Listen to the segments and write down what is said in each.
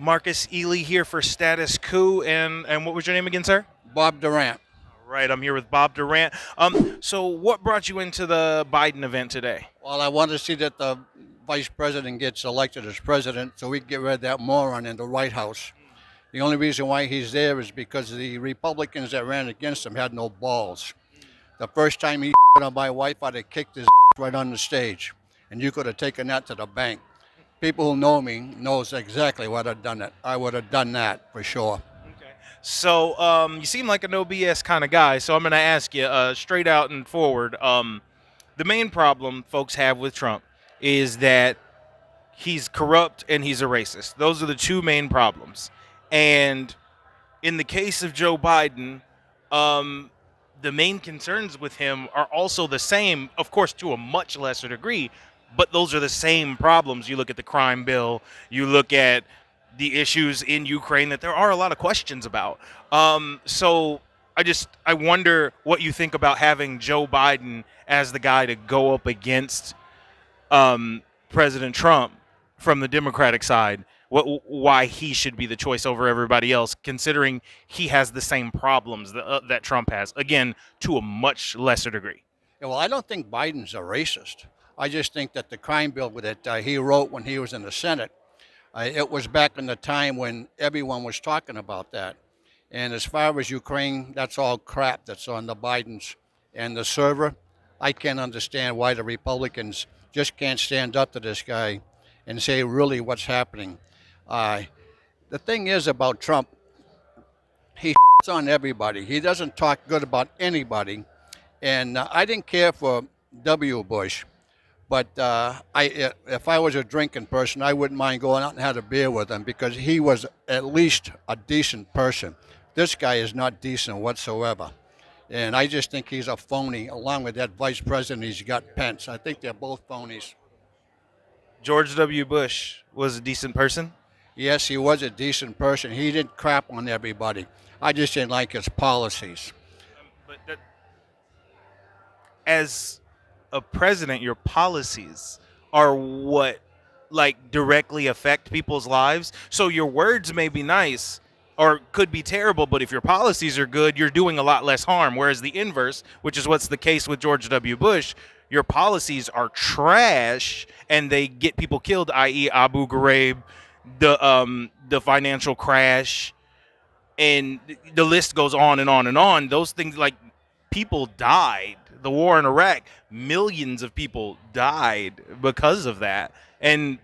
Marcus Ealy here for Status Coup, and what was your name again, sir? Bob Durant. Right, I'm here with Bob Durant. So what brought you into the Biden event today? Well, I want to see that the vice president gets elected as president so we can get rid of that moron in the White House. The only reason why he's there is because the Republicans that ran against him had no balls. The first time he on my wife, I'd have kicked his right on the stage, and you could have taken that to the bank. People who know me knows exactly what I've done. It. I would have done that for sure. Okay. So you seem like a no BS kind of guy. So I'm going to ask you straight out and forward. The main problem folks have with Trump is that he's corrupt and he's a racist. Those are the two main problems. And in the case of Joe Biden, the main concerns with him are also the same, of course, to a much lesser degree, but those are the same problems. You look at the crime bill, you look at the issues in Ukraine that there are a lot of questions about. So I wonder what you think about having Joe Biden as the guy to go up against President Trump from the Democratic side. Why he should be the choice over everybody else, considering he has the same problems that Trump has, again, to a much lesser degree. Yeah, well, I don't think Biden's a racist. I just think that the crime bill that he wrote when he was in the Senate, it was back in the time when everyone was talking about that. And as far as Ukraine, that's all crap that's on the Bidens and the server. I can't understand why the Republicans just can't stand up to this guy and say really what's happening. The thing is about Trump, he on everybody. He doesn't talk good about anybody. And I didn't care for W. Bush, but if I was a drinking person, I wouldn't mind going out and have a beer with him because he was at least a decent person. This guy is not decent whatsoever. And I just think he's a phony, along with that vice president he's got, Pence. I think they're both phonies. George W. Bush was a decent person. Yes, he was a decent person. He didn't crap on everybody. I just didn't like his policies. But as a president, your policies are what directly affect people's lives. So your words may be nice or could be terrible, but if your policies are good, you're doing a lot less harm. Whereas the inverse, which is what's the case with George W. Bush, your policies are trash and they get people killed, i.e. Abu Ghraib, the financial crash, and the list goes on and on and on. Those things, like, people died. The war in Iraq, millions of people died because of that. And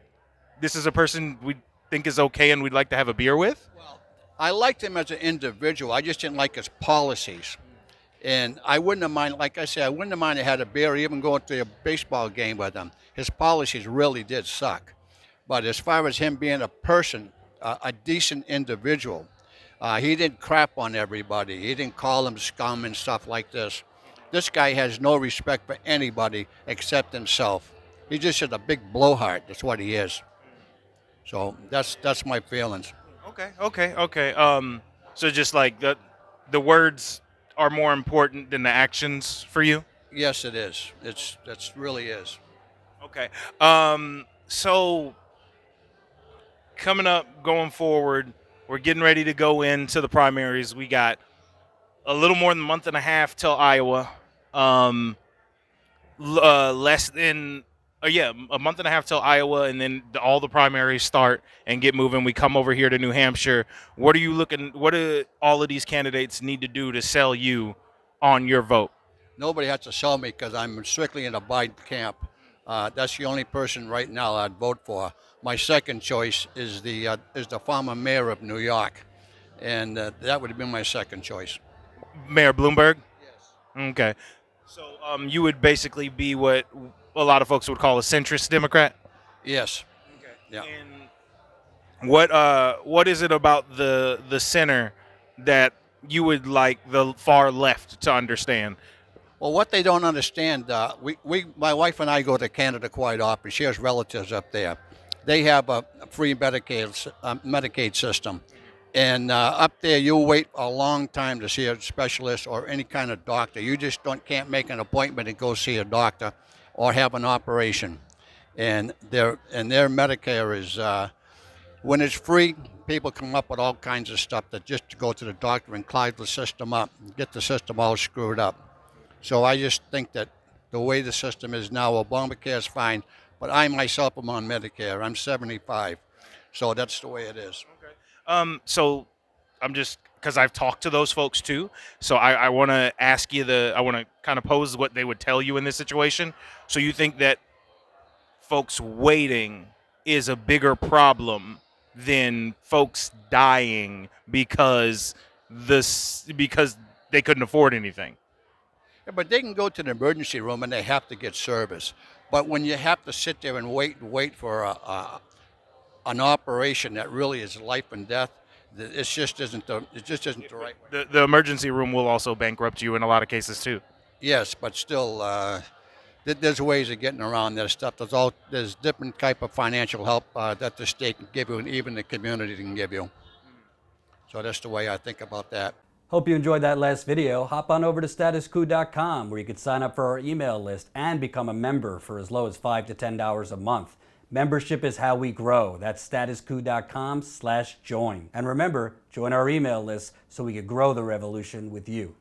this is a person we think is okay and we'd like to have a beer with? Well, I liked him as an individual. I just didn't like his policies. And I wouldn't have minded, like I said, I wouldn't have minded had a beer or even going to a baseball game with him. His policies really did suck. But as far as him being a person, a decent individual, he didn't crap on everybody. He didn't call them scum and stuff like this. This guy has no respect for anybody except himself. He's just a big blowhard. That's what he is. So that's my feelings. Okay. So just like the words are more important than the actions for you? Yes, it is. That's really is. Okay. So coming up, going forward, we're getting ready to go into the primaries. We got a little more than a month and a half till Iowa. Less than a month and a half till Iowa, and then all the primaries start and get moving. We come over here to New Hampshire. What do all of these candidates need to do to sell you on your vote? Nobody has to sell me because I'm strictly in the Biden camp. That's the only person right now I'd vote for. My second choice is the former mayor of New York, and that would have been my second choice. Mayor Bloomberg? Yes. Okay. So you would basically be what a lot of folks would call a centrist Democrat? Yes. Okay. Yeah. And what is it about the center that you would like the far left to understand? Well, what they don't understand, my wife and I go to Canada quite often. She has relatives up there. They have a free Medicaid system. And up there, you'll wait a long time to see a specialist or any kind of doctor. You just can't make an appointment and go see a doctor or have an operation. And their Medicare is, when it's free, people come up with all kinds of stuff that just to go to the doctor and clog the system up, and get the system all screwed up. So I just think that the way the system is now, Obamacare is fine, but I myself am on Medicare. I'm 75, so that's the way it is. So I'm just because I've talked to those folks too. So I want to ask you I want to kind of pose what they would tell you in this situation. So you think that folks waiting is a bigger problem than folks dying because they couldn't afford anything? Yeah, but they can go to the emergency room and they have to get service. But when you have to sit there and wait for an operation that really is life and death, it just isn't the right way. The emergency room will also bankrupt you in a lot of cases too. Yes, but still, there's ways of getting around that stuff. There's different type of financial help that the state can give you, and even the community can give you. So that's the way I think about that. Hope you enjoyed that last video. Hop on over to statuscoup.com where you can sign up for our email list and become a member for as low as $5 to $10 a month. Membership is how we grow. That's statuscoup.com/join. And remember, join our email list so we can grow the revolution with you.